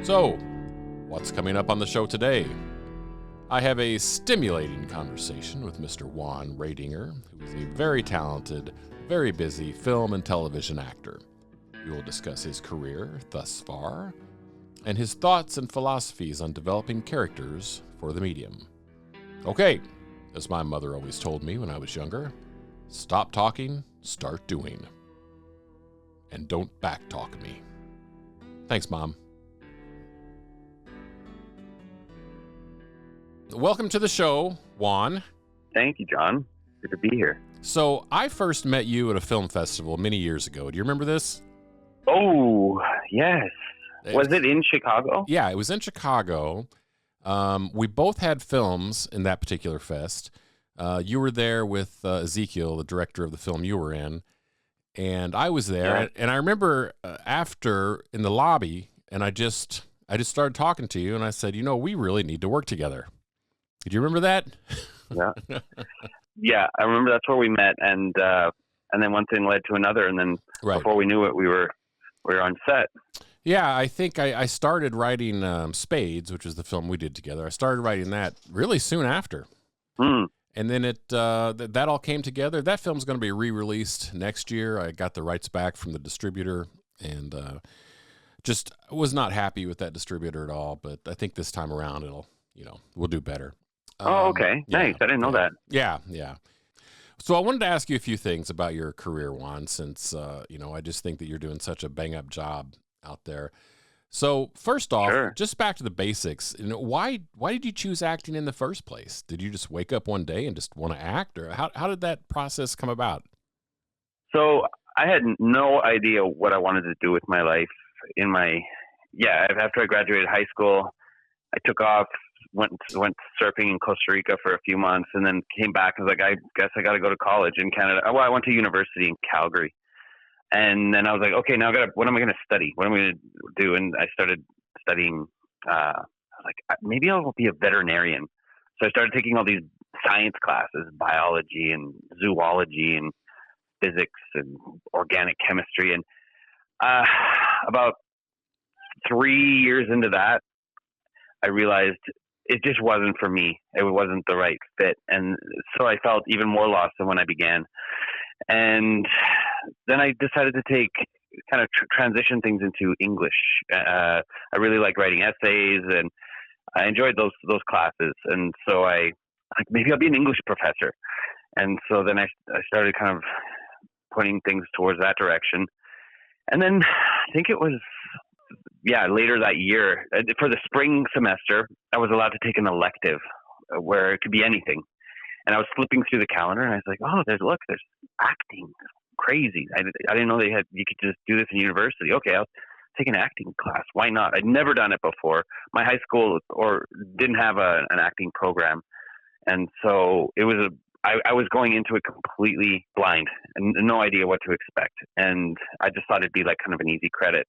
So, what's coming up on the show today? I have a stimulating conversation with Mr. Juan Riedinger, who is a very talented, very busy film and television actor. We will discuss his career thus far and his thoughts and philosophies on developing characters for the medium. Okay, as my mother always told me when I was younger, stop talking, start doing. And don't backtalk me. Thanks, Mom. Welcome to the show, Juan. Thank you, John. Good to be here. So I first met you at a film festival many years ago. Do you remember this? Oh, yes. Was it in Chicago? Yeah, it was in Chicago. We both had films in that particular fest. You were there with Ezekiel, the director of the film you were in, and I was there. Yeah. And I remember after in the lobby, and I just started talking to you, and I said, we really need to work together. Do you remember that? Yeah. Yeah, I remember that's where we met, and then one thing led to another, and then Before we knew it, we were on set. Yeah, I think I started writing Spades, which was the film we did together. I started writing that really soon after. Mm. And then that all came together. That film's going to be re-released next year. I got the rights back from the distributor, and just was not happy with that distributor at all. But I think this time around we'll do better. Oh, okay. Nice. I didn't know that. Yeah. So I wanted to ask you a few things about your career, Juan, since, I just think that you're doing such a bang-up job out there. So first off, Sure. Just back to the basics. Why did you choose acting in the first place? Did you just wake up one day and just want to act, or how did that process come about? So I had no idea what I wanted to do with my life. After I graduated high school, I took off, went surfing in Costa Rica for a few months, and then came back. I was like, I guess I got to go to college in Canada. Well, I went to university in Calgary. And then I was like, okay, now what am I going to study? What am I going to do? And I started studying, I was like, maybe I'll be a veterinarian. So I started taking all these science classes, biology and zoology and physics and organic chemistry. And about 3 years into that, I realized it just wasn't for me. It wasn't the right fit. And so I felt even more lost than when I began. And then I decided to kind of transition things into English. I really like writing essays, and I enjoyed those classes. And so maybe I'll be an English professor. And so then I started kind of pointing things towards that direction. And then I think it was, later that year, for the spring semester, I was allowed to take an elective where it could be anything. And I was flipping through the calendar, and I was like, oh, there's acting. Crazy. I didn't know you could just do this in university. Okay, I'll take an acting class. Why not? I'd never done it before. My high school didn't have an acting program. And so it was I was going into it completely blind and no idea what to expect. And I just thought it'd be like kind of an easy credit.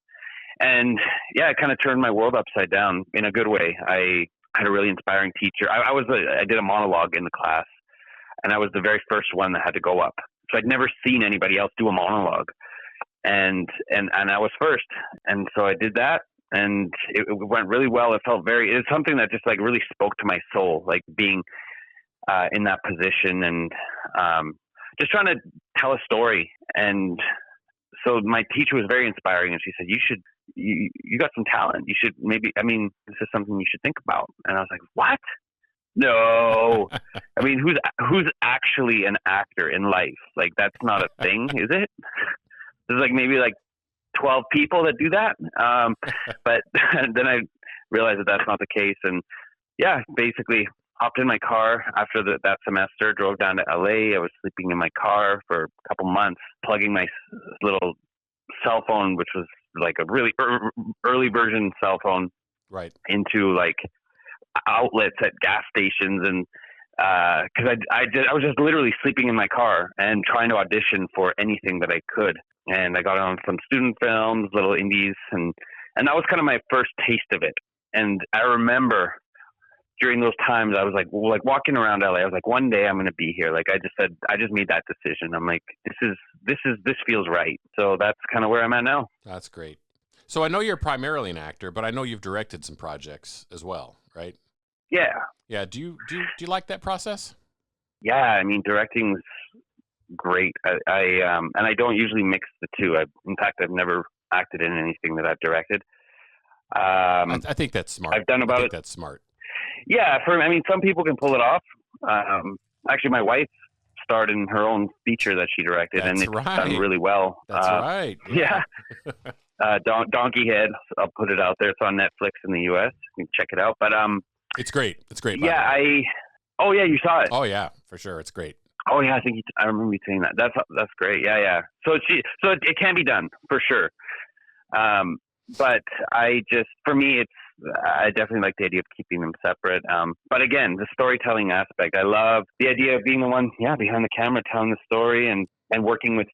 And it kind of turned my world upside down in a good way. I had a really inspiring teacher. I did a monologue in the class, and I was the very first one that had to go up. So I'd never seen anybody else do a monologue, and I was first. And so I did that, and it went really well. It's something that just like really spoke to my soul, like being in that position and just trying to tell a story. And so my teacher was very inspiring, and she said, you got some talent. You should this is something you should think about. And I was like, what? No. I mean, who's actually an actor in life? Like, that's not a thing, is it? There's like maybe like 12 people that do that. But then I realized that that's not the case. And basically hopped in my car after that semester, drove down to LA. I was sleeping in my car for a couple months, plugging my little cell phone, which was like a really early version cell phone, right, into like outlets at gas stations. And because I was just literally sleeping in my car and trying to audition for anything that I could. And I got on some student films, little indies, and that was kind of my first taste of it. And I remember during those times, I was like walking around LA. I was like, one day I'm going to be here. Like I just made that decision. I'm like, this feels right. So that's kind of where I'm at now. That's great. So I know you're primarily an actor, but I know you've directed some projects as well, right? Yeah. Yeah. Do you like that process? Yeah. I mean, directing's great. And I don't usually mix the two. In fact, I've never acted in anything that I've directed. I think that's smart. I've done about it. That's smart. Yeah. Some people can pull it off. Actually, my wife starred in her own feature that she directed, and it's done really well. That's right. Yeah. Donkey Head. I'll put it out there. It's on Netflix in the U.S. You can check it out. But it's great. It's great. Yeah. Oh yeah, you saw it. Oh yeah, for sure. It's great. Oh yeah, I remember you saying that. That's great. Yeah. So it can be done for sure. But for me, I definitely like the idea of keeping them separate. But again, the storytelling aspect, I love the idea of being the one, behind the camera, telling the story and working with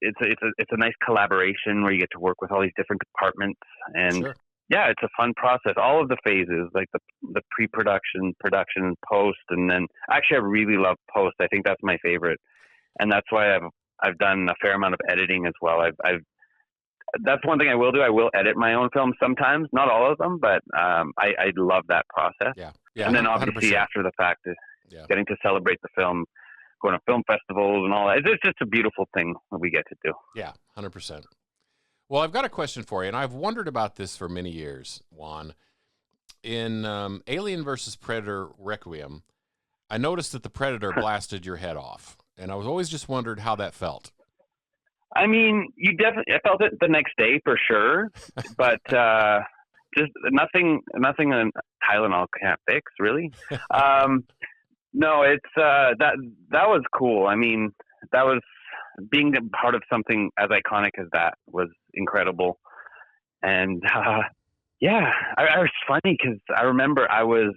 it's a nice collaboration where you get to work with all these different departments and sure. Yeah, it's a fun process. All of the phases, like the pre-production, production, post, and then actually I really love post. I think that's my favorite, and that's why I've done a fair amount of editing as well. That's one thing I will do. I will edit my own films sometimes, not all of them, but I love that process. Yeah. And then obviously 100%. after the fact, getting to celebrate the film, going to film festivals and all that. It's just a beautiful thing that we get to do. Yeah, 100%. Well, I've got a question for you, and I've wondered about this for many years, Juan. In Alien versus Predator Requiem, I noticed that the Predator blasted your head off, and I was always just wondered how that felt. I mean, I felt it the next day for sure, but just nothing Tylenol can't fix, really. No, it's that was cool. I mean, that was being a part of something as iconic as that was incredible. And yeah, I was funny because I remember I was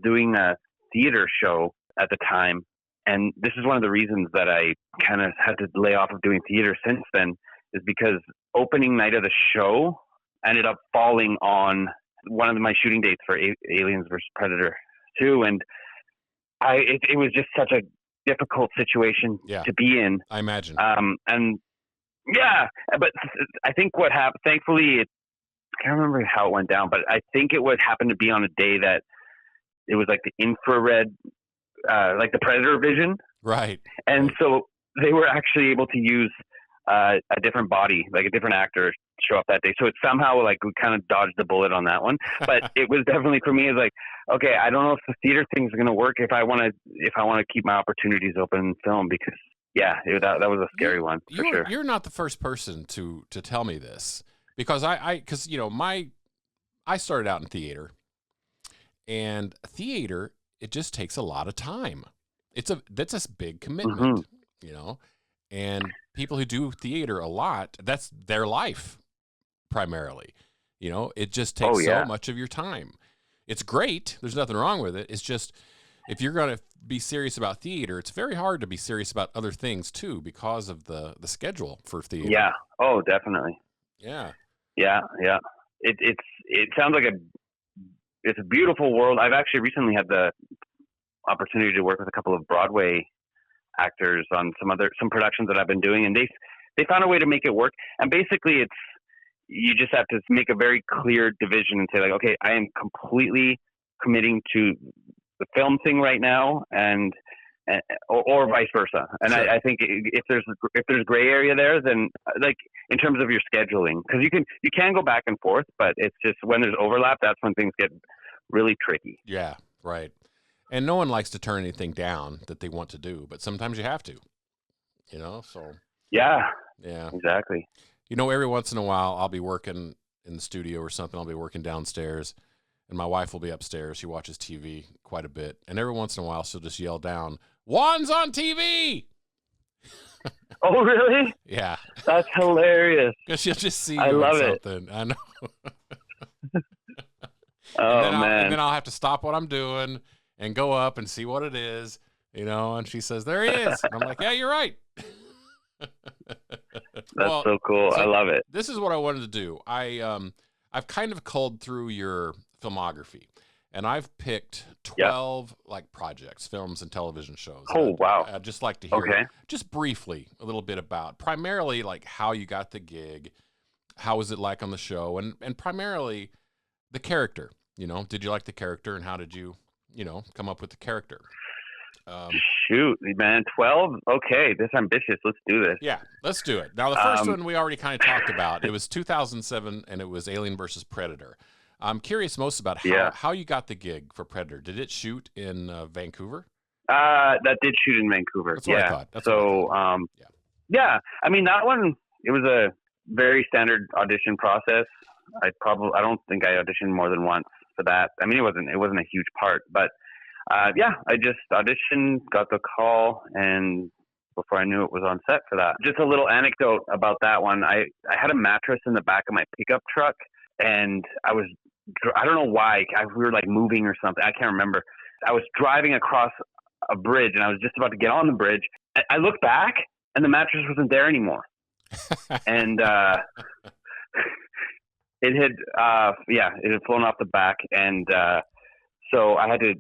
doing a theater show at the time. And this is one of the reasons that I kind of had to lay off of doing theater since then, is because opening night of the show ended up falling on one of my shooting dates for Aliens vs. Predator 2. And it was just such a difficult situation to be in. I imagine. And yeah, but I think what happened, thankfully, I can't remember how it went down, but I think it would happen to be on a day that it was like the infrared, like the Predator vision. Right. And so they were actually able to use a different body, like a different actor, show up that day. So it somehow like we kind of dodged the bullet on that one. But it was definitely for me, it's like, okay, I don't know if the theater thing is going to work if I want to keep my opportunities open in film, because that was a scary one for sure. You're not the first person to tell me this, because I started out in theater, and theater, it just takes a lot of time. That's a big commitment, and people who do theater a lot, that's their life primarily. It just takes so much of your time. It's great. There's nothing wrong with it. It's just, if you're going to be serious about theater, it's very hard to be serious about other things too, because of the schedule for theater. Yeah. Oh, definitely. Yeah. Yeah. Yeah. It sounds like it's a beautiful world. I've actually recently had the opportunity to work with a couple of Broadway actors on some productions that I've been doing, and they found a way to make it work. And basically you just have to make a very clear division and say, like, okay, I am completely committing to the film thing right now, or vice versa. And sure. I think if there's gray area there, then like in terms of your scheduling, because you can go back and forth, but it's just when there's overlap, that's when things get really tricky. Yeah, right. And no one likes to turn anything down that they want to do, but sometimes you have to, so. Yeah, yeah, exactly. Every once in a while I'll be working in the studio or something. I'll be working downstairs, and my wife will be upstairs. She watches TV quite a bit. And every once in a while she'll just yell down, "Juan's on TV!" Oh, really? Yeah. That's hilarious. Because she'll just see I love something. I know. And then I'll have to stop what I'm doing and go up and see what it is, and she says, "There he is." And I'm like, "Yeah, you're right." That's so cool. I love it. This is what I wanted to do. I've kind of culled through your filmography, and I've picked 12 projects, films and television shows. Oh, wow. I'd just like to hear just briefly a little bit about primarily like how you got the gig, How was it like on the show? And primarily the character, did you like the character, and how did you, come up with the character? Shoot, man, 12? Okay, this ambitious. Let's do this. Yeah, let's do it. Now, the first one we already kind of talked about. It was 2007, and it was Alien versus Predator. I'm curious most about how you got the gig for Predator. Did it shoot in Vancouver? That did shoot in Vancouver. That's what I thought. Yeah. I mean, that one, it was a very standard audition process. I don't think I auditioned more than once for that. I mean, it wasn't a huge part, but I just auditioned, got the call, and before I knew it, was on set for that. Just a little anecdote about that one. I had a mattress in the back of my pickup truck, and I don't know why, we were like moving or something. I can't remember. I was driving across a bridge, and I was just about to get on the bridge. I looked back, and the mattress wasn't there anymore. And it had flown off the back, and so I had to.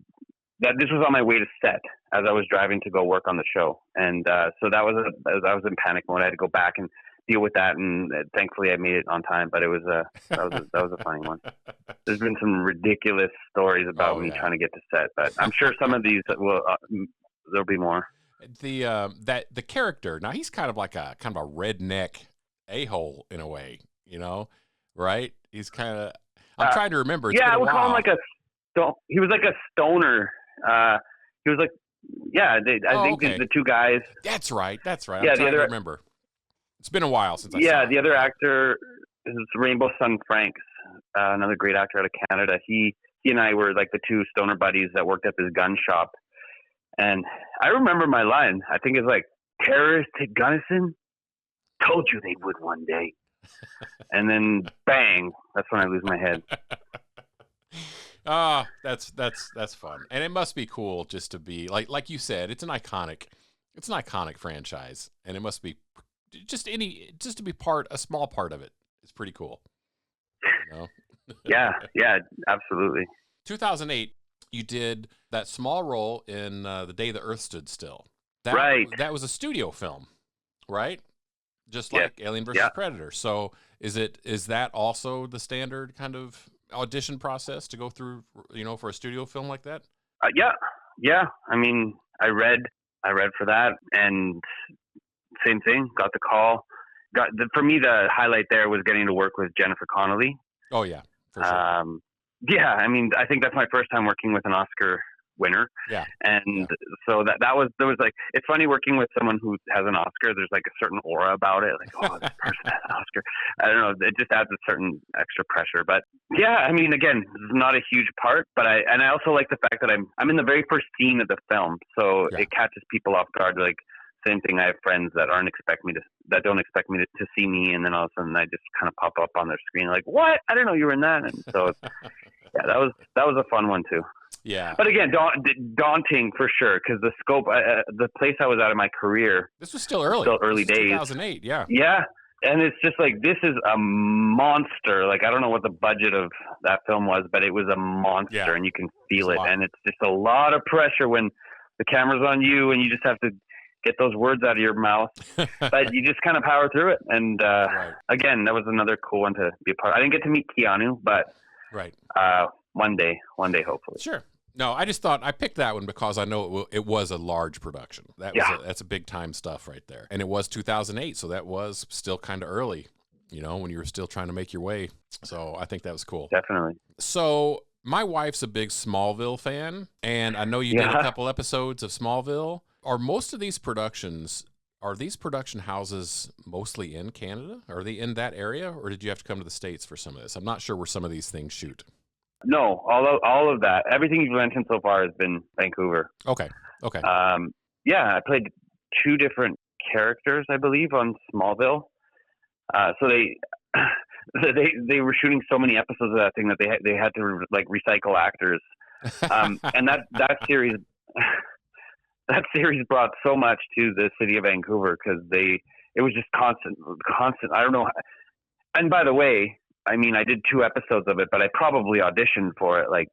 This was on my way to set as I was driving to go work on the show, and so I was in panic mode. I had to go back and deal with that, and thankfully I made it on time. But it was that was a funny one. There's been some ridiculous stories about me trying to get to set, but I'm sure some of these there'll be more. The character, now he's kind of like a redneck a-hole in a way, right? He's kind of. I'm trying to remember. I would call him he was like a stoner. He was like, I think the two guys. That's right. Yeah, I'm trying to remember. It's been a while since I saw it. The other actor is Rainbow Sun Franks, another great actor out of Canada. He and I were like the two stoner buddies that worked at this gun shop. And I remember my line. I think it's like, terrorists hit Gunnison? Told you they would one day. And then bang, that's when I lose my head. That's fun. And it must be cool just to be like you said, it's an iconic franchise, and it must be just to be a small part of it. It's pretty cool. Yeah, absolutely. 2008, you did that small role in The Day the Earth Stood Still. That was a studio film, right? Just like Alien versus Predator. So is that also the standard kind of audition process to go through, for a studio film like that? Yeah. I mean, I read for that, and same thing. Got the call. For me, the highlight there was getting to work with Jennifer Connelly. Oh yeah, for sure. I mean, I think that's my first time working with an Oscar winner. Yeah. And so there was like, it's funny working with someone who has an Oscar. There's like a certain aura about it. Like, oh, this person has an Oscar. I don't know. It just adds a certain extra pressure. But yeah, I mean, again, it's not a huge part, but I also like the fact that I'm in the very first scene of the film. So it catches people off guard. Like, same thing. I have friends that don't expect me to see me. And then all of a sudden I just kind of pop up on their screen. Like, what? I didn't know you were in that. And so that was a fun one too. Yeah. But again, daunting for sure, because the scope, the place I was at in my career. This was still early. Still early days. 2008, yeah. Yeah. And it's just like, this is a monster. Like, I don't know what the budget of that film was, but it was a monster, and you can feel it. And it's just a lot of pressure when the camera's on you and you just have to get those words out of your mouth. But you just kind of power through it. And again, that was another cool one to be a part of. I didn't get to meet Keanu, but one day, hopefully. Sure. No, I just thought I picked that one because I know it was a large production. That's a big time stuff right there. And it was 2008, so that was still kind of early, when you were still trying to make your way. So I think that was cool. Definitely. So my wife's a big Smallville fan, and I know you did a couple episodes of Smallville. Are most of these production houses mostly in Canada? Are they in that area, or did you have to come to the States for some of this? I'm not sure where some of these things shoot. No, all of that. Everything you've mentioned so far has been Vancouver. Okay. I played 2 different characters, I believe, on Smallville. So they were shooting so many episodes of that thing that they had to like recycle actors. And that series brought so much to the city of Vancouver, because it was just constant. I don't know. And by the way, I mean, I did 2 episodes of it, but I probably auditioned for it like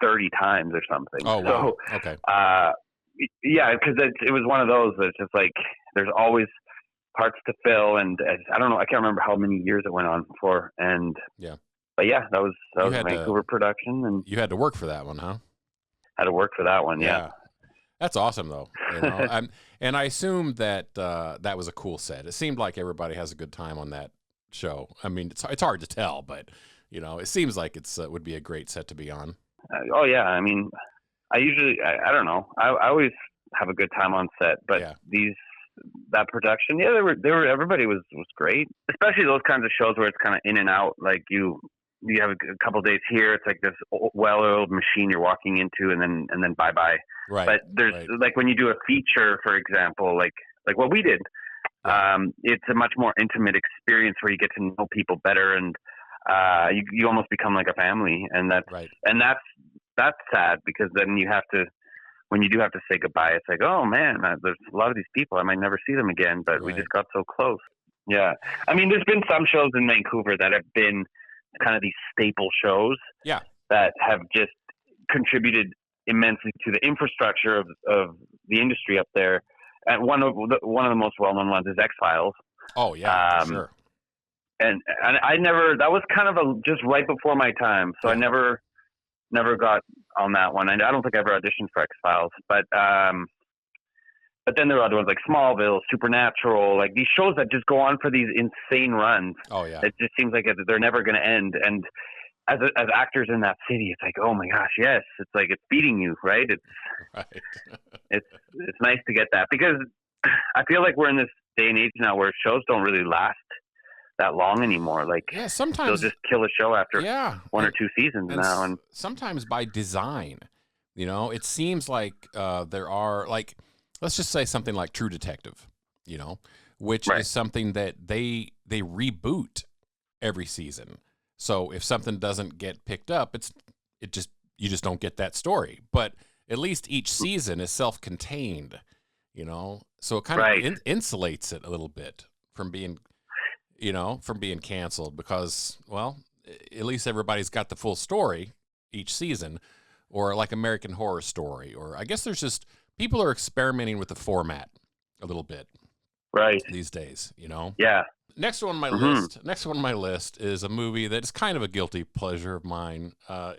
30 times or something. Oh, wow. So, okay. Yeah, because it was one of those that's just like, there's always parts to fill, and I don't know, I can't remember how many years it went on for, and yeah. But yeah, that was a Vancouver production, and you had to work for that one, huh? Had to work for that one, yeah. That's awesome, though. You know, and I assume that that was a cool set. It seemed like everybody has a good time on that show. I mean, it's hard to tell, but you know, it seems like it's would be a great set to be on. Oh yeah, I mean, I don't know. I always have a good time on set, but that production, yeah, they were everybody was great. Especially those kinds of shows where it's kind of in and out. Like you have a couple days here, it's like this well-oiled machine you're walking into, and then bye. Right. But there's like when you do a feature, for example, like what we did. It's a much more intimate experience where you get to know people better, and you almost become like a family, and that's sad, because then when you do have to say goodbye, it's like, oh man, there's a lot of these people, I might never see them again, but we just got so close. Yeah. I mean, there's been some shows in Vancouver that have been kind of these staple shows that have just contributed immensely to the infrastructure of the industry up there. And one of the most well-known ones is X-Files. Oh yeah, sure. And I never, that was kind of just right before my time, so I never got on that one. And I don't think I ever auditioned for X-Files, but then there are other ones like Smallville, Supernatural, like these shows that just go on for these insane runs. Oh yeah. It just seems like they're never going to end. And as actors in that city, it's like, oh my gosh, yes, it's like it's feeding you, right? It's nice to get that, because I feel like we're in this day and age now where shows don't really last that long anymore. Like sometimes they'll just kill a show after one or two seasons now, and sometimes by design, you know, it seems like there are, like, let's just say something like True Detective, you know, which is something that they reboot every season. So if something doesn't get picked up, you just don't get that story. But at least each season is self-contained, you know, so it kind of insulates it a little bit from being canceled, because, well, at least everybody's got the full story each season, or like American Horror Story, or I guess there's just people are experimenting with the format a little bit these days, you know? Yeah. Next one on my list is a movie that is kind of a guilty pleasure of mine,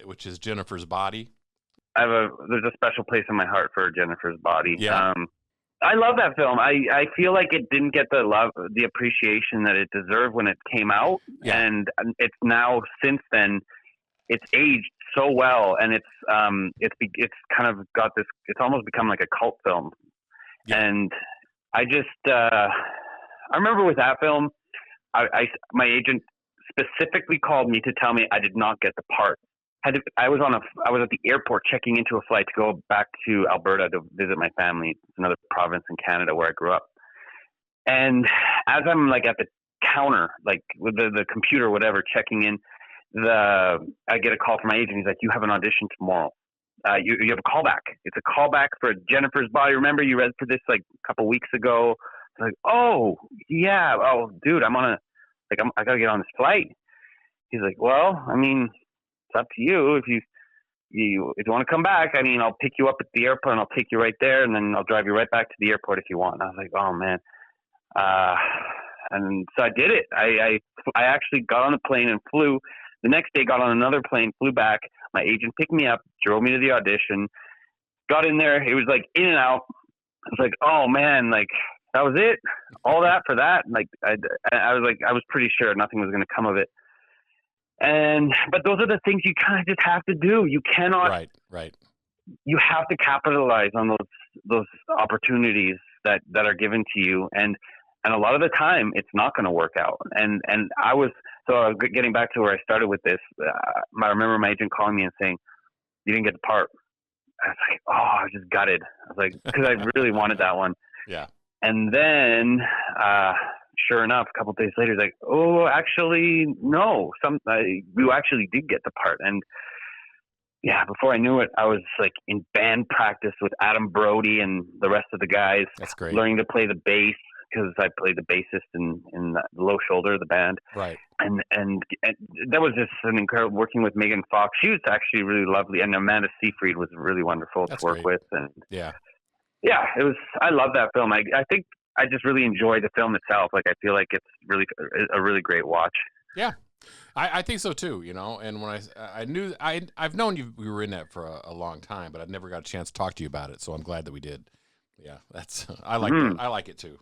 which is Jennifer's Body. There's a special place in my heart for Jennifer's Body. Yeah. I love that film. I feel like it didn't get the love, the appreciation that it deserved when it came out. Yeah. And it's now, since then, it's aged so well, and it's kind of got this, it's almost become like a cult film. Yeah. And I remember with that film, my agent specifically called me to tell me I did not get the part. I was at the airport checking into a flight to go back to Alberta to visit my family. It's another province in Canada where I grew up. And as I'm like at the counter, like with the computer, whatever, checking in, I get a call from my agent. He's like, "You have an audition tomorrow. You have a callback. It's a callback for Jennifer's Body. Remember you read for this like a couple weeks ago?" I'm like, "Oh yeah. Oh dude, I gotta get on this flight." He's like, "Well, I mean, it's up to you. If you want to come back, I mean, I'll pick you up at the airport and I'll take you right there, and then I'll drive you right back to the airport if you want." And I was like, "Oh man." And so I did it. I actually got on the plane and flew. The next day, got on another plane, flew back. My agent picked me up, drove me to the audition, got in there. It was like in and out. I was like, oh man, like that was it. All that for that. Like I was pretty sure nothing was going to come of it. But those are the things you kind of just have to do. You cannot. Right. You have to capitalize on those opportunities that are given to you, and a lot of the time it's not going to work out. And getting back to where I started with this, I remember my agent calling me and saying, "You didn't get the part." I was like, "Oh, I was just gutted." I was like, because I really wanted that one. Yeah. And then, sure enough, a couple of days later, he's like, "Oh, actually, no. You actually did get the part." And yeah, before I knew it, I was like in band practice with Adam Brody and the rest of the guys. That's great. Learning to play the bass, because I played the bassist in the Low Shoulder, the band. Right. And that was just an incredible, working with Megan Fox. She was actually really lovely, and Amanda Seyfried was really wonderful to work with. And yeah, it was. I love that film. I think I just really enjoy the film itself. Like, I feel like it's really a really great watch. Yeah. I think so too, you know. And when I've known we were in that for a long time, but I've never got a chance to talk to you about it. So I'm glad that we did. Yeah, I like that. I like it too.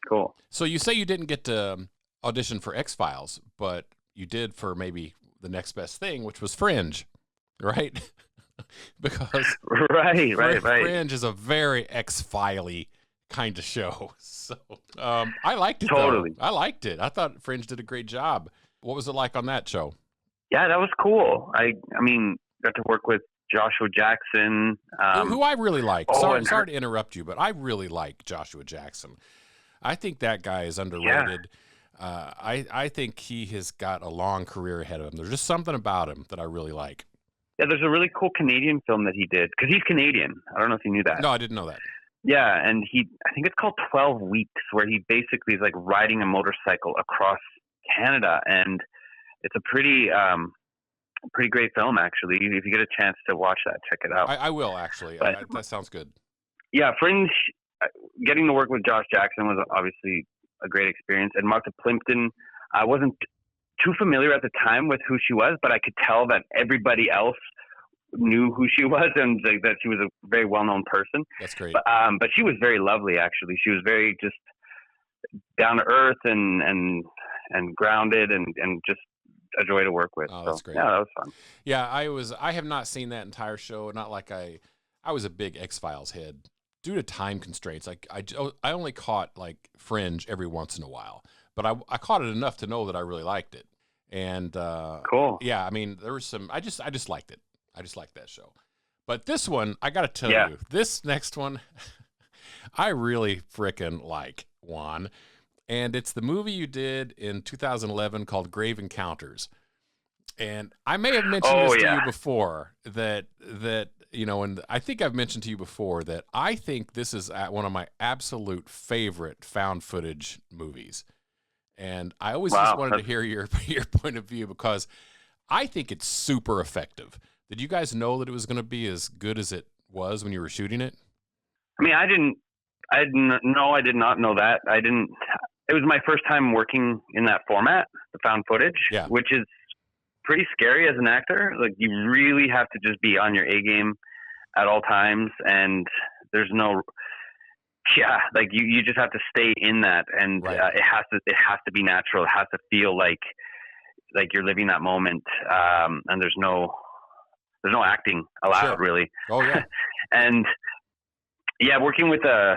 Cool. So you say you didn't get to audition for X-Files, but you did for maybe the next best thing, which was Fringe, right? Because right. Fringe is a very X-File-y kind of show. So I liked it. Totally. Though. I liked it. I thought Fringe did a great job. What was it like on that show? Yeah, that was cool. I mean, got to work with Joshua Jackson, who I really like. Sorry to interrupt you, but I really like Joshua Jackson. I think that guy is underrated. Yeah. I think he has got a long career ahead of him. There's just something about him that I really like. Yeah, there's a really cool Canadian film that he did, because he's Canadian. I don't know if you knew that. No, I didn't know that. Yeah, and I think it's called 12 Weeks, where he basically is like riding a motorcycle across Canada, and it's a pretty great film, actually. If you get a chance to watch that, check it out. I will, actually. That sounds good. Yeah, Fringe, getting to work with Josh Jackson was obviously a great experience. And Martha Plimpton, I wasn't too familiar at the time with who she was, but I could tell that everybody else knew who she was, and that she was a very well-known person. That's great. But she was very lovely, actually. She was very just down to earth and grounded and just a joy to work with. Oh, that's great. Yeah, that was fun. Yeah, I have not seen that entire show. Not like I was a big X-Files head due to time constraints. Like I only caught like Fringe every once in a while, but I caught it enough to know that I really liked it. And cool. Yeah, I mean, there was some. I just liked it. I just liked that show. But this one, I got to tell you, this next one, I really frickin' like, Juan. And it's the movie you did in 2011 called Grave Encounters. And I may have mentioned this to you before that you know, and I think I've mentioned to you before that I think this is one of my absolute favorite found footage movies. And I always just wanted to hear your point of view, because I think it's super effective. Did you guys know that it was going to be as good as it was when you were shooting it? I mean, I did not know that. It was my first time working in that format, the found footage, which is pretty scary as an actor. Like, you really have to just be on your A game at all times, and there's no, like you just have to stay in that, and it has to be natural. It has to feel like you're living that moment, and there's no acting allowed, really. Oh yeah. And yeah, working with the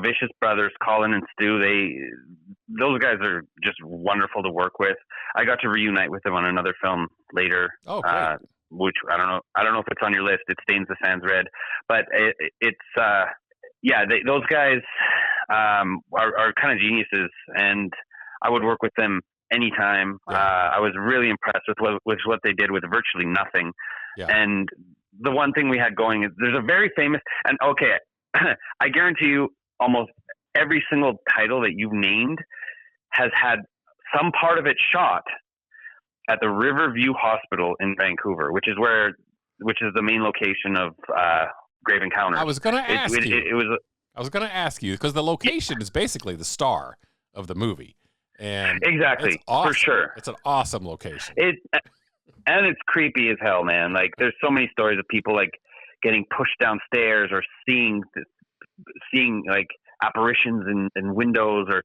Vicious brothers, Colin and Stu, those guys are just wonderful to work with. I got to reunite with them on another film later, which I don't know if it's on your list. It Stains the Sands Red, but those guys are kind of geniuses, and I would work with them anytime. I was really impressed with what they did with virtually nothing. Yeah. And the one thing we had going is there's a very famous, and I guarantee you almost every single title that you've named has had some part of it shot at the Riverview Hospital in Vancouver, which is the main location of Grave Encounters. I was going to ask you. I was going to ask you, because the location is basically the star of the movie. And exactly, it's awesome. For sure. It's an awesome location. And it's creepy as hell, man. Like, there's so many stories of people like getting pushed downstairs or seeing like apparitions in windows, or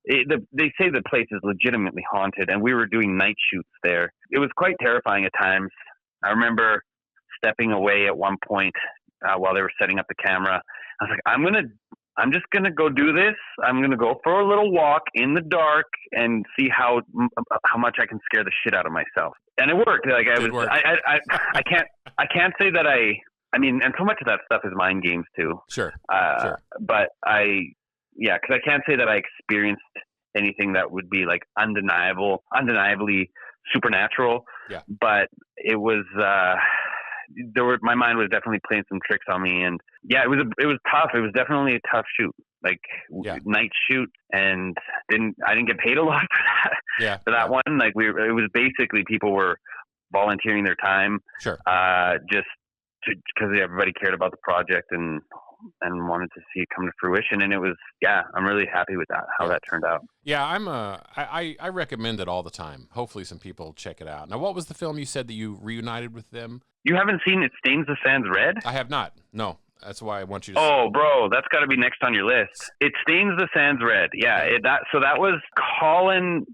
they say the place is legitimately haunted. And we were doing night shoots there. It was quite terrifying at times. I remember stepping away at one point while they were setting up the camera. I was like, I'm just gonna go do this. I'm gonna go for a little walk in the dark and see how much I can scare the shit out of myself. And it worked. Like, I can't say that I mean, and so much of that stuff is mind games too. Sure. But because I can't say that I experienced anything that would be like undeniably supernatural. Yeah. But it was, my mind was definitely playing some tricks on me, and it was tough. It was definitely a tough shoot, like night shoot, and I didn't get paid a lot for that. Yeah. For that one, like it was basically people were volunteering their time. Sure. Just because everybody cared about the project and and wanted to see it come to fruition. And it was, I'm really happy with how that turned out. Yeah, I recommend it all the time. Hopefully some people check it out. Now, what was the film you said that you reunited with them? You haven't seen It Stains the Sands Red? I have not. No. That's why I want you to. Oh, bro, that's got to be next on your list. It Stains the Sands Red. Yeah, that was Colin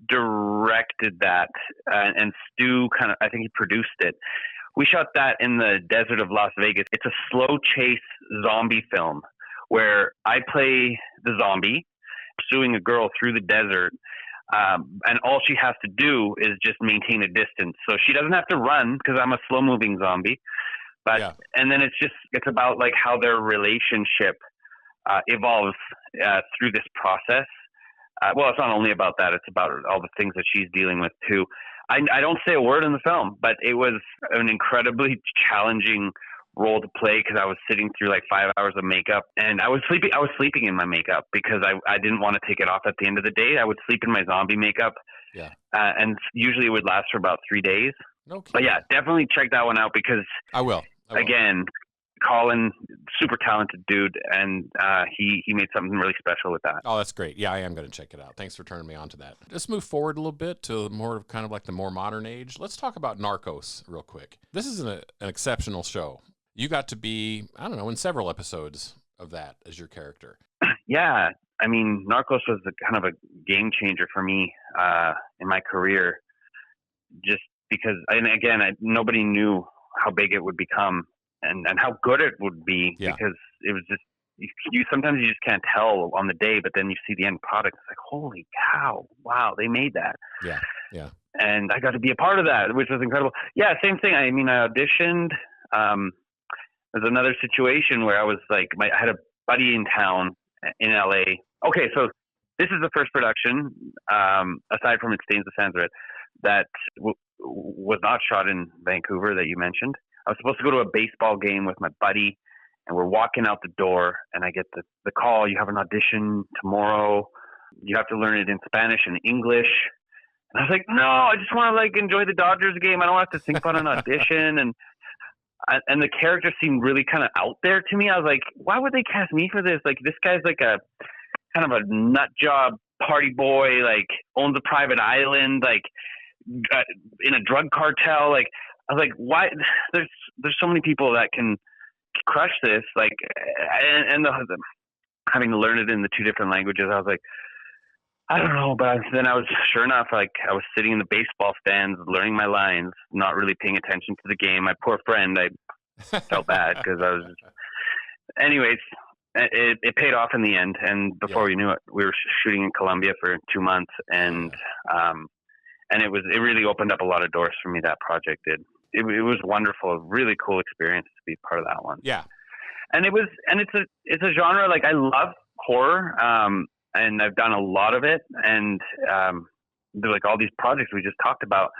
directed that, and Stu I think he produced it. We shot that in the desert of Las Vegas. It's a slow chase zombie film where I play the zombie pursuing a girl through the desert, and all she has to do is just maintain a distance. So she doesn't have to run because I'm a slow-moving zombie. But and then it's about like how their relationship evolves through this process. Well, it's not only about that; it's about all the things that she's dealing with too. I don't say a word in the film, but it was an incredibly challenging role to play because I was sitting through like 5 hours of makeup, and I was sleeping. I was sleeping in my makeup because I didn't want to take it off at the end of the day. I would sleep in my zombie makeup, and usually it would last for about 3 days. Okay. But yeah, definitely check that one out because I will. Again, Colin, super talented dude, and he made something really special with that. Oh, that's great. Yeah, I am going to check it out. Thanks for turning me on to that. Let's move forward a little bit to more of kind of like the more modern age. Let's talk about Narcos real quick. This is an exceptional show. You got to be, I don't know, in several episodes of that as your character. Yeah, I mean, Narcos was kind of a game changer for me in my career, just because, and again, nobody knew how big it would become and how good it would be because it was just, you sometimes you just can't tell on the day, but then you see the end product. It's like, holy cow, wow, they made that. Yeah, yeah. And I got to be a part of that, which was incredible. Yeah, same thing. I mean, I auditioned. There's another situation where I was like, I had a buddy in town in LA. Okay, so this is the first production, aside from It Stains the Sands Red, that was not shot in Vancouver that you mentioned. I was supposed to go to a baseball game with my buddy, and we're walking out the door, and I get the call, you have an audition tomorrow. You have to learn it in Spanish and English. And I was like, no, I just want to like enjoy the Dodgers game. I don't have to think about an audition. And the character seemed really kind of out there to me. I was like, why would they cast me for this? Like, this guy's like a kind of a nut job party boy, like owns a private island, like in a drug cartel. Like, I was like, why? There's so many people that can crush this. Like, and having to learn it in the two different languages, I was like, I don't know. But then I was, sure enough, like I was sitting in the baseball stands, learning my lines, not really paying attention to the game. My poor friend, I felt bad because I was. Anyways, it paid off in the end, and before we knew it, we were shooting in Colombia for 2 months, and it really opened up a lot of doors for me. That project did. It was wonderful, a really cool experience to be part of that one. Yeah, and it's a genre like I love horror, and I've done a lot of it, and there's like all these projects we just talked about,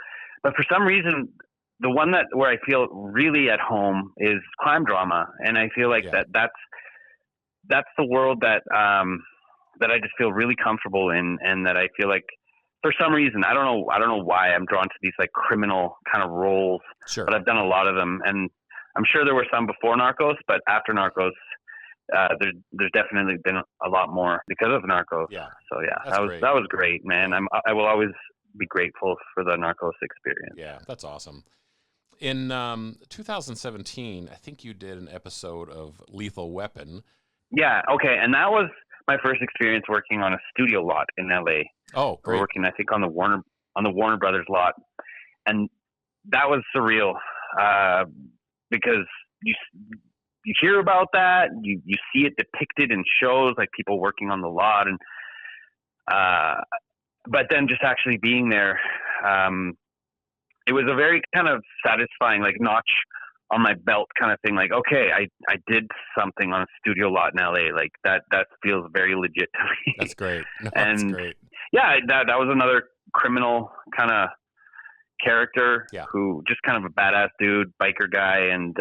but for some reason, the one where I feel really at home is crime drama, and I feel like that's the world that I just feel really comfortable in, and that I feel like for some reason, I don't know why I'm drawn to these like criminal kind of roles, sure. But I've done a lot of them, and I'm sure there were some before Narcos, but after Narcos, there's definitely been a lot more because of Narcos. Yeah. So yeah, that was great, man. I will always be grateful for the Narcos experience. Yeah, that's awesome. In 2017, I think you did an episode of Lethal Weapon. Yeah. Okay, and that was my first experience working on a studio lot in LA. Oh, great. Working, I think, on the Warner Brothers lot, and that was surreal because you hear about that, you see it depicted in shows, like people working on the lot, and but then just actually being there, it was a very kind of satisfying, like notch on my belt kind of thing. Like, okay, I did something on a studio lot in LA. Like that feels very legit to me. That's great. No, that's great. Yeah, that was another criminal kind of character who just kind of a badass dude, biker guy, and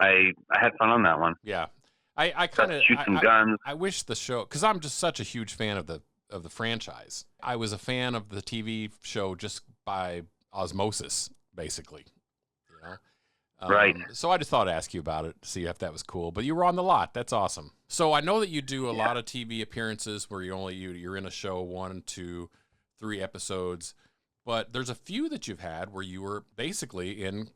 I had fun on that one. Yeah, I kind of shoot some guns. I wish the show, because I'm just such a huge fan of the franchise. I was a fan of the TV show just by osmosis, basically. You know, Right. So I just thought I'd ask you about it to see if that was cool. But you were on the lot. That's awesome. So I know that you do a lot of TV appearances where you're in a show 1, 2, 3 episodes. But there's a few that you've had where you were basically in,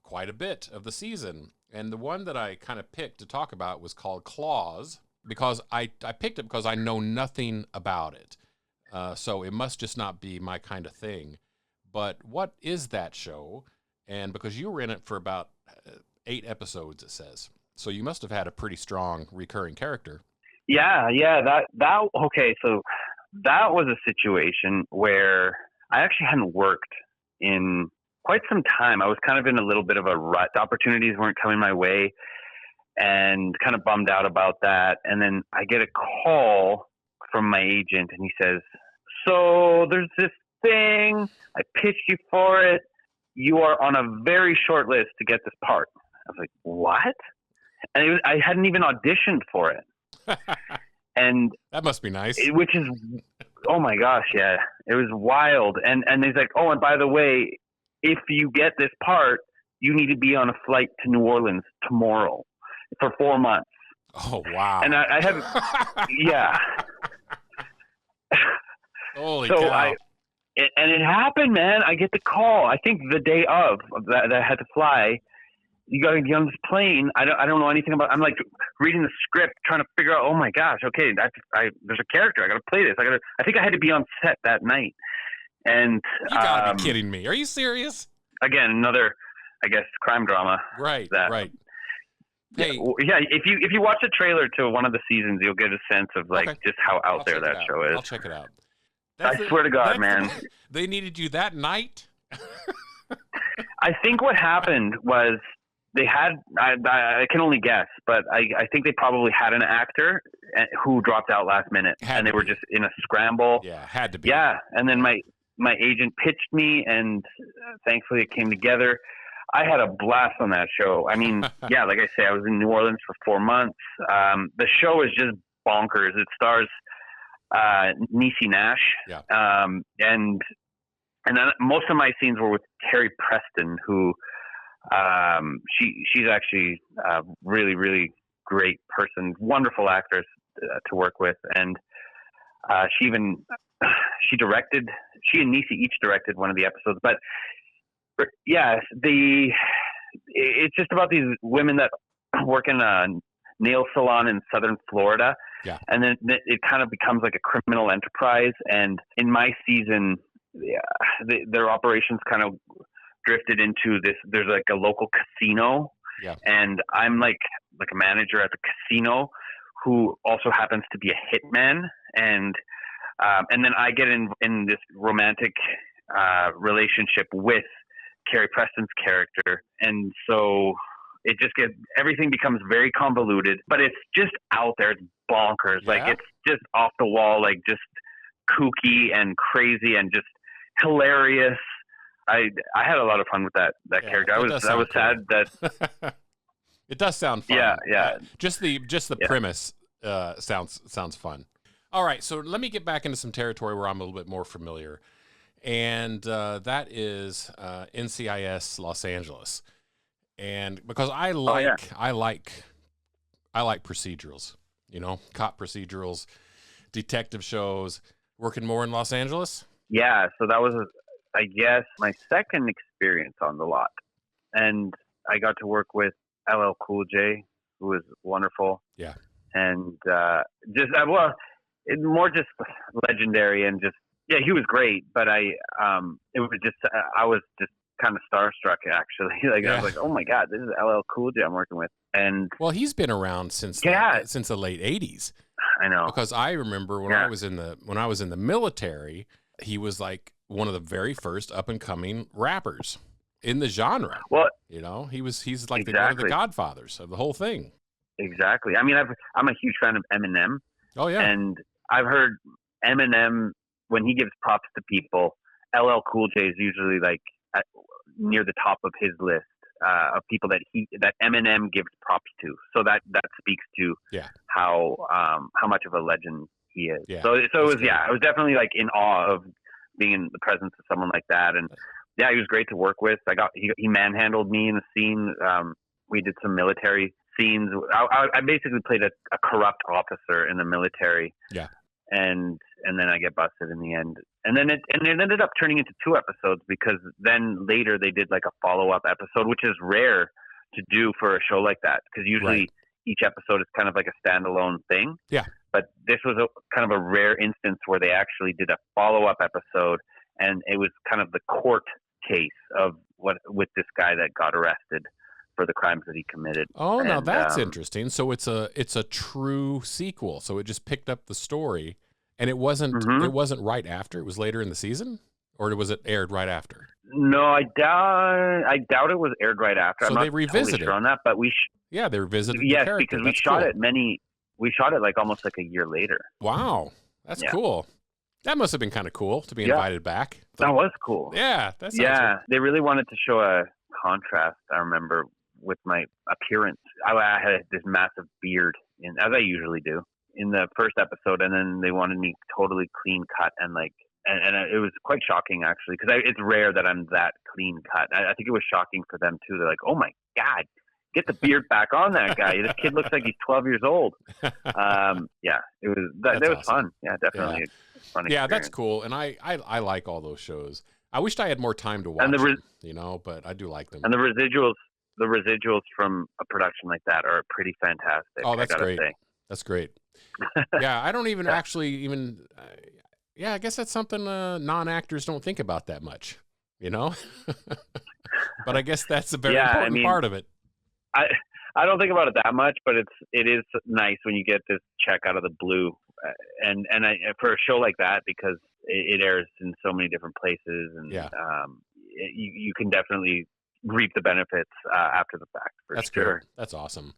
quite a bit of the season. And the one that I kind of picked to talk about was called Claws, because I picked it because I know nothing about it. So it must just not be my kind of thing. But what is that show? And because you were in it for about 8 episodes, it says. So you must have had a pretty strong recurring character. Yeah. Okay. So that was a situation where I actually hadn't worked in quite some time. I was kind of in a little bit of a rut. Opportunities weren't coming my way and kind of bummed out about that. And then I get a call from my agent and he says, so there's this thing. I pitched you for it. You are on a very short list to get this part. I was like, what? And I hadn't even auditioned for it. And that must be nice. Which is, oh my gosh, yeah. It was wild. And he's like, oh, and by the way, if you get this part, you need to be on a flight to New Orleans tomorrow for 4 months. Oh, wow. And I have, yeah. Holy cow. And it happened, man. I get the call. I think the day of that I had to fly. You got to get on this plane. I don't know anything about. I'm like reading the script, trying to figure out. Oh my gosh, okay, there's a character. I got to play this. I think I had to be on set that night. And you gotta be kidding me. Are you serious? Again, another, I guess, crime drama. Right. Right. Hey, yeah. If you watch the trailer to one of the seasons, you'll get a sense of just how out there that show is. I'll check it out. I swear to God, man. They needed you that night? I think what happened was they had, I can only guess, but I think they probably had an actor who dropped out last minute. They were just in a scramble. Yeah, had to be. Yeah, and then my agent pitched me, and thankfully it came together. I had a blast on that show. I mean, yeah, like I say, I was in New Orleans for 4 months. The show is just bonkers. It stars Niecy Nash. Yeah. And then most of my scenes were with Carrie Preston, who she's actually a really, really great person, wonderful actress to work with. And she and Niecy each directed one of the episodes. But yeah, it's just about these women that work in a nail salon in southern Florida. Yeah. And then it kind of becomes like a criminal enterprise. And in my season, their operations kind of drifted into this. There's like a local casino. Yeah. And I'm like a manager at the casino who also happens to be a hitman. And then I get in this romantic relationship with Carrie Preston's character. And so it just everything becomes very convoluted, but it's just out there. It's bonkers. Yeah. Like it's just off the wall, like just kooky and crazy and just hilarious. I had a lot of fun with that character. I was sad that it does sound fun. Yeah. Just the premise sounds fun. All right, so let me get back into some territory where I'm a little bit more familiar. And that is NCIS Los Angeles, and because I like procedurals, cop procedurals, detective shows. Working more in Los Angeles. Yeah, so that was, I guess, my second experience on the lot, and I got to work with LL Cool J, who was wonderful. Yeah, and more just legendary and just. Yeah, he was great, but I was just kind of starstruck actually. I was like, oh my God, this is LL Cool J I'm working with. And well, he's been around since the late '80s. I know, because I remember when I was in the military, he was like one of the very first up and coming rappers in the genre. Well, he's like one of the godfathers of the whole thing. Exactly. I mean, I'm a huge fan of Eminem. Oh yeah, and I've heard Eminem. When he gives props to people, LL Cool J is usually like near the top of his list of people that Eminem gives props to. So that speaks to how much of a legend he is. Yeah. So it was I was definitely like in awe of being in the presence of someone like that. And Yeah, he was great to work with. He manhandled me in the scene. We did some military scenes. I basically played a corrupt officer in the military. Yeah. And then I get busted in the end. And then it ended up turning into 2 episodes, because then later they did like a follow-up episode, which is rare to do for a show like that, because usually each episode is kind of like a standalone thing. Yeah. But this was kind of a rare instance where they actually did a follow-up episode, and it was kind of the court case of with this guy that got arrested for the crimes that he committed. Oh, now that's interesting. So it's a true sequel. So it just picked up the story, and it wasn't right after. It was later in the season, or was it aired right after? No, I doubt it was aired right after. So I'm they not revisited totally sure on that, but they revisited. Yes, the character. because that's we shot it like almost like a year later. Wow, that's cool. That must have been kind of cool to be invited back. That was cool. Yeah, they really wanted to show a contrast. I remember with my appearance, I had this massive beard, as I usually do, in the first episode, and then they wanted me totally clean cut, and it was quite shocking actually, because it's rare that I'm that clean cut. I think it was shocking for them too. They're like, "Oh my God, get the beard back on that guy! This kid looks like he's 12 years old." It was that was awesome. Fun. Yeah, definitely. Yeah. Fun experience. Yeah, that's cool, and I like all those shows. I wished I had more time to watch them, but I do like them. And the residuals from a production like that are pretty fantastic. Oh, that's great. Say. That's great. Yeah, I don't even I guess that's something non-actors don't think about that much, but I guess that's a very important part of it. I don't think about it that much, but it is nice when you get this check out of the blue, and for a show like that, because it airs in so many different places, and you can definitely reap the benefits after the fact. That's sure. Great. That's awesome.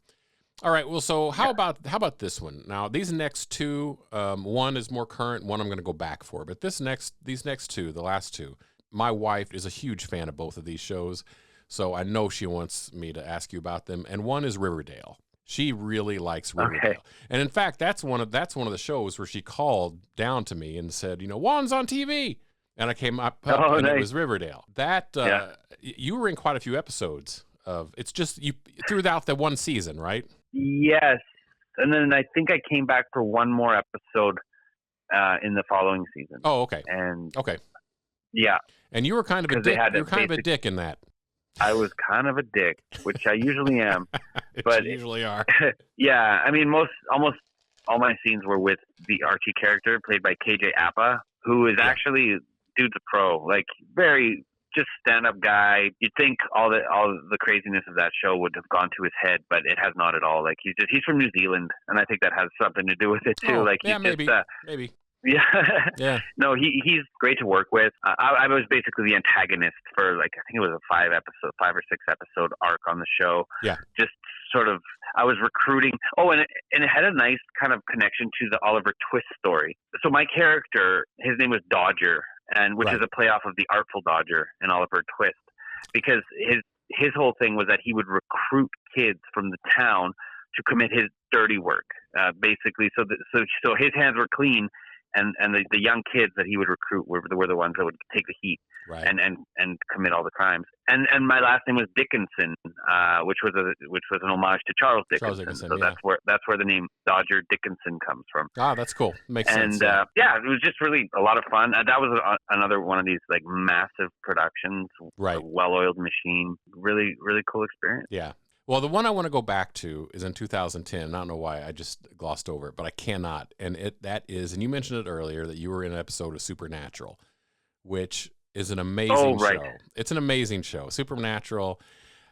All right. Well, so how about this one? Now, these next 2, one is more current, one I'm going to go back for, but these next 2, the last 2, my wife is a huge fan of both of these shows. So I know she wants me to ask you about them. And one is Riverdale. She really likes Riverdale. Okay. And in fact, that's one of the shows where she called down to me and said, Juan's on TV. And I came up and nice. It was Riverdale. That you were in quite a few episodes of. It's just you throughout the one season, right? Yes. And then I think I came back for one more episode in the following season. Oh, okay. Yeah. And you were kind of a dick. You were kind of a dick in that. I was kind of a dick, which I usually am. But you usually are. Yeah, I mean, almost all my scenes were with the Archie character played by KJ Apa, who is actually dude's a pro, like very just stand-up guy. You'd think all the craziness of that show would have gone to his head, but it has not at all. Like he's from New Zealand, and I think that has something to do with it too. Maybe. Yeah. Yeah. No, he's great to work with. I was basically the antagonist for I think it was a 5 or 6 episode arc on the show. Yeah. Just sort of, I was recruiting. Oh, and it had a nice kind of connection to the Oliver Twist story. So my character, his name was Dodger, which is a playoff of the Artful Dodger in Oliver Twist, because his whole thing was that he would recruit kids from the town to commit his dirty work, basically. So his hands were clean. And the young kids that he would recruit were the ones that would take the heat and commit all the crimes. And my last name was Dickinson, which was an homage to Charles Dickinson. So that's where the name Dodger Dickinson comes from. Ah, that's cool. Makes sense. And it was just really a lot of fun. That was another one of these massive productions, a well-oiled machine. Really, really cool experience. Yeah. Well, the one I want to go back to is in 2010. I don't know why I just glossed over it, but I cannot. And you mentioned it earlier, that you were in an episode of Supernatural, which is an amazing show. It's an amazing show. Supernatural.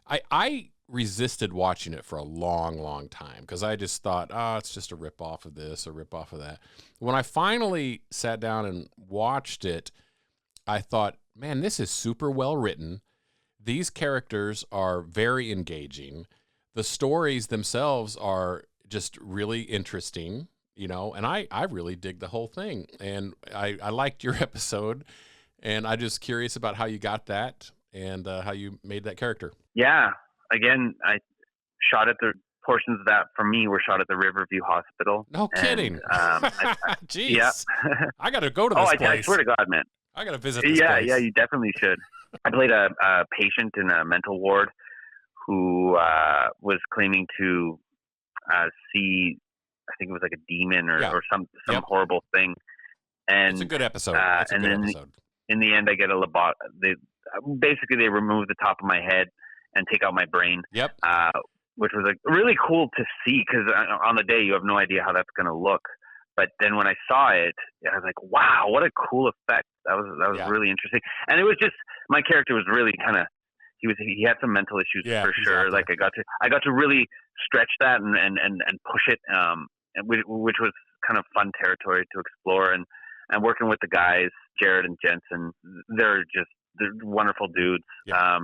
I resisted watching it for a long, long time because I just thought, it's just a ripoff of this or ripoff of that. When I finally sat down and watched it, I thought, man, this is super well written. These characters are very engaging. The stories themselves are just really interesting, and I really dig the whole thing. And I liked your episode, and I'm just curious about how you got that and how you made that character. Yeah. Again, I shot at the portions of that for me were shot at the Riverview Hospital. No kidding. Jeez. Yeah. I got to go to this place. I swear to God, man. I got to visit this place. Yeah, you definitely should. I played a patient in a mental ward who was claiming to see, I think it was like a demon or some Yep. horrible thing. And it's a good episode. In the end, I get basically they remove the top of my head and take out my brain. Yep. Which was like really cool to see, because on the day you have no idea how that's going to look. But then when I saw it, I was like, wow, what a cool effect. That was really interesting. And it was just, my character was really kind of, he had some mental issues for sure. Like I got to really stretch that and push it, which was kind of fun territory to explore. And working with the guys, Jared and Jensen, they're wonderful dudes. Yeah.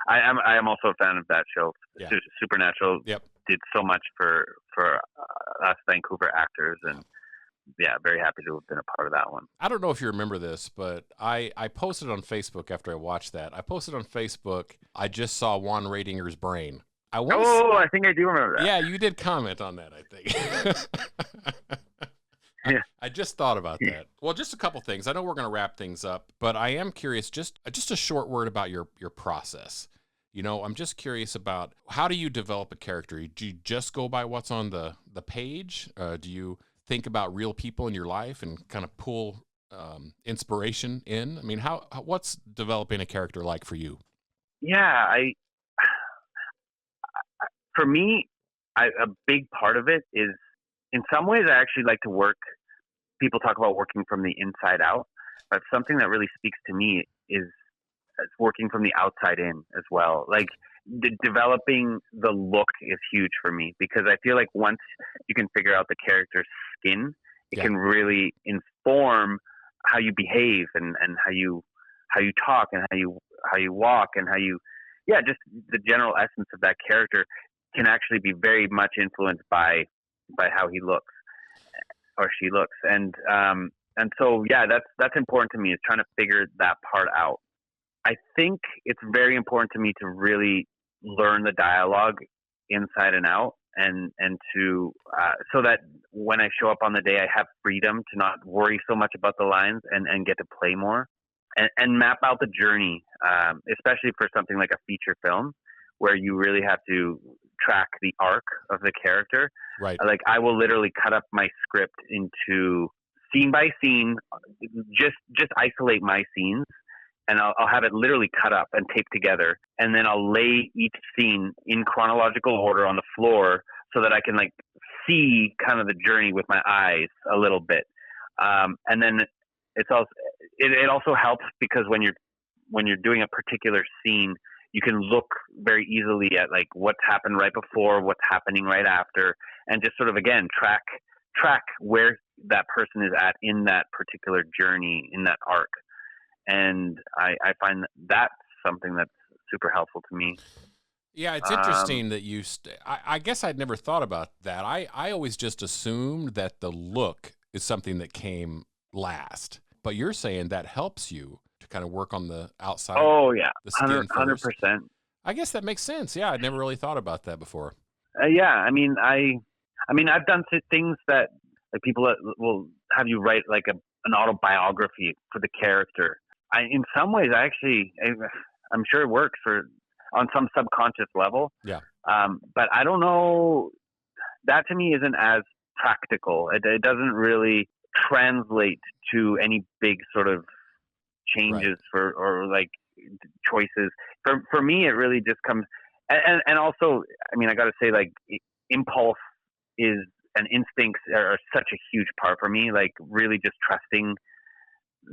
I am also a fan of that show. Yeah. Supernatural did so much for us Vancouver actors, and very happy to have been a part of that one. I don't know if you remember this, but I posted on Facebook after I watched that. I posted on Facebook, I just saw Juan Riedinger's brain. I think I do remember that. Yeah, you did comment on that, I think. Yeah. I just thought about that. Well, just a couple things. I know we're going to wrap things up, but I am curious, just a short word about your process. You know, I'm just curious about, how do you develop a character? Do you just go by what's on the page? Do you think about real people in your life and kind of pull inspiration in? I mean, what's developing a character like for you? Yeah, for me, a big part of it is, in some ways, I actually like to work. People talk about working from the inside out, but something that really speaks to me is working from the outside in as well. Like developing the look is huge for me, because I feel like once you can figure out the character's skin, it can really inform how you behave and how you talk and how you walk and how you, just the general essence of that character can actually be very much influenced by how he looks or she looks. And so, that's important to me, is trying to figure that part out. I think it's very important to me to really learn the dialogue inside and out, and to, so that when I show up on the day, I have freedom to not worry so much about the lines and get to play more and map out the journey, especially for something like a feature film, where you really have to track the arc of the character. Right. Like I will literally cut up my script into scene by scene, just isolate my scenes, and I'll have it literally cut up and taped together. And then I'll lay each scene in chronological order on the floor so that I can like see kind of the journey with my eyes a little bit. And then it also helps, because when you're doing a particular scene, you can look very easily at like what's happened right before, what's happening right after, and just sort of, again, track where that person is at in that particular journey, in that arc. And I find that's something that's super helpful to me. Yeah, it's interesting that I guess I'd never thought about that. I always just assumed that the look is something that came last. But you're saying that helps you to kind of work on the outside. Oh yeah, the skin 100%. I guess that makes sense. Yeah, I'd never really thought about that before. I mean, I've done things that like people will have you write like an autobiography for the character. In some ways, I'm sure it works on some subconscious level. Yeah. But I don't know. That to me isn't as practical. It doesn't really translate to any big sort of changes or like choices. For me, it really just comes, and also, I mean, I got to say, like, impulse and instincts are such a huge part for me. Like, really just trusting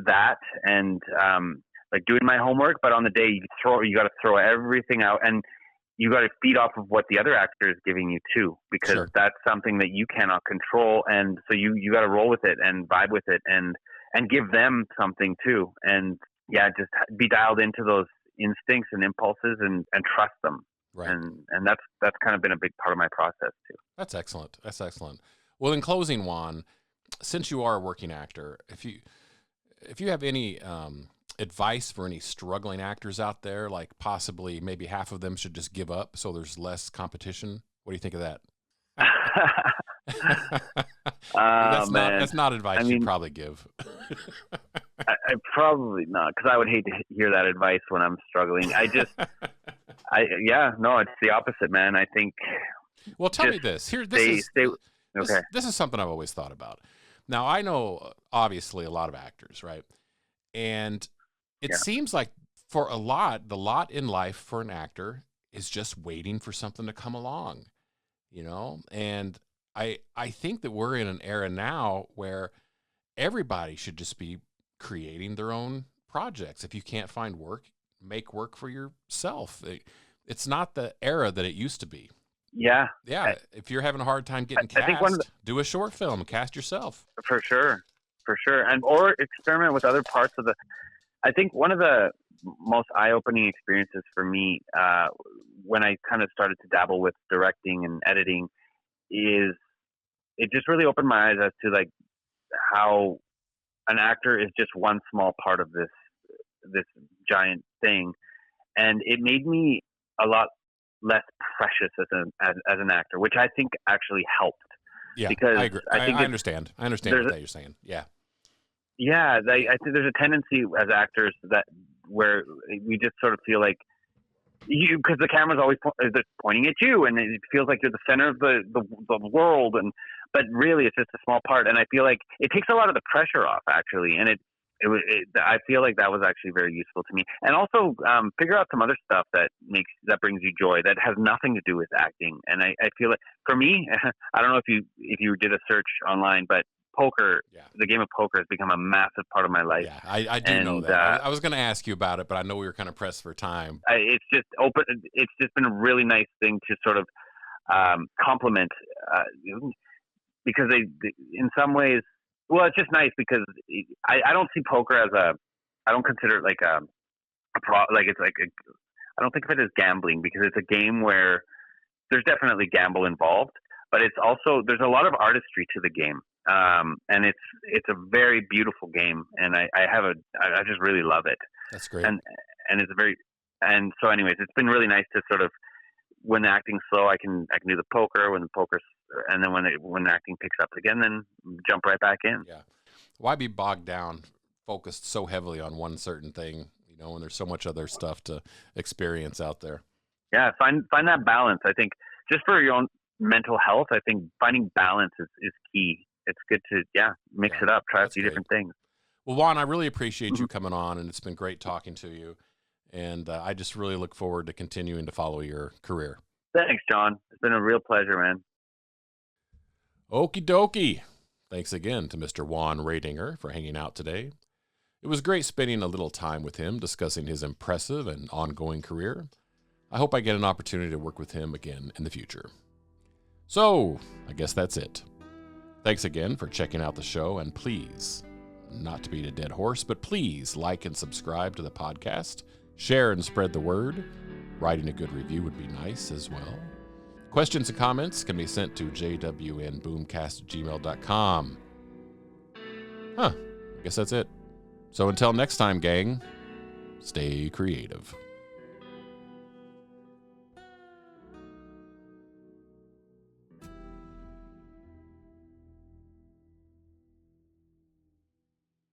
that and like doing my homework, but on the day you got to throw everything out, and you got to feed off of what the other actor is giving you too, because that's something that you cannot control. And so you got to roll with it and vibe with it and give them something too. And just be dialed into those instincts and impulses and trust them. Right. And that's kind of been a big part of my process too. That's excellent. That's excellent. Well, in closing, Juan, since you are a working actor, if you have any advice for any struggling actors out there, like possibly maybe half of them should just give up so there's less competition, what do you think of that? That's not advice you'd probably give. I probably not, because I would hate to hear that advice when I'm struggling. It's the opposite, man. I think. Well, tell me this. Okay. This is something I've always thought about. Now, I know, obviously, a lot of actors, right? And it seems like the lot in life for an actor is just waiting for something to come along, And I think that we're in an era now where everybody should just be creating their own projects. If you can't find work, make work for yourself. It's not the era that it used to be. Yeah. If you're having a hard time getting cast, do a short film, cast yourself. For sure. Or experiment with other parts of I think one of the most eye-opening experiences for me when I kind of started to dabble with directing and editing is it just really opened my eyes as to like how an actor is just one small part of this giant thing, and it made me a lot less precious as an actor, which I think actually helped. Yeah, because I agree. I understand. I understand what you're saying. Yeah. Yeah, I think there's a tendency as actors where we just sort of feel like because the camera's always pointing at you, and it feels like you're the center of the world, but really it's just a small part. And I feel like it takes a lot of the pressure off, actually, and I feel like that was actually very useful to me. And also figure out some other stuff that brings you joy that has nothing to do with acting. And I feel like for me, I don't know if you did a search online, but poker, the game of poker has become a massive part of my life. Yeah, I do know that. I was going to ask you about it, but I know we were kind of pressed for time. It's just been a really nice thing to sort of complement because they in some ways, well, it's just nice because I don't see poker as I don't consider it like I don't think of it as gambling, because it's a game where there's definitely gamble involved, but it's also, there's a lot of artistry to the game. And it's a very beautiful game, and I just really love it. That's great. And so anyways, it's been really nice to sort of, when the acting's slow, I can do the poker, and then when the acting picks up again, then jump right back in. Yeah. Why be bogged down, focused so heavily on one certain thing, when there's so much other stuff to experience out there? Yeah. Find that balance. I think just for your own mental health, I think finding balance is key. It's good to, mix it up, try a few different things. Well, Juan, I really appreciate you coming on, and it's been great talking to you. And I just really look forward to continuing to follow your career. Thanks, John. It's been a real pleasure, man. Okie dokie. Thanks again to Mr. Juan Riedinger for hanging out today. It was great spending a little time with him discussing his impressive and ongoing career. I hope I get an opportunity to work with him again in the future. So, I guess that's it. Thanks again for checking out the show, and please, not to beat a dead horse, but please like and subscribe to the podcast, share and spread the word. Writing a good review would be nice as well. Questions and comments can be sent to jwnboomcast@gmail.com. I guess that's it. So until next time, gang, stay creative.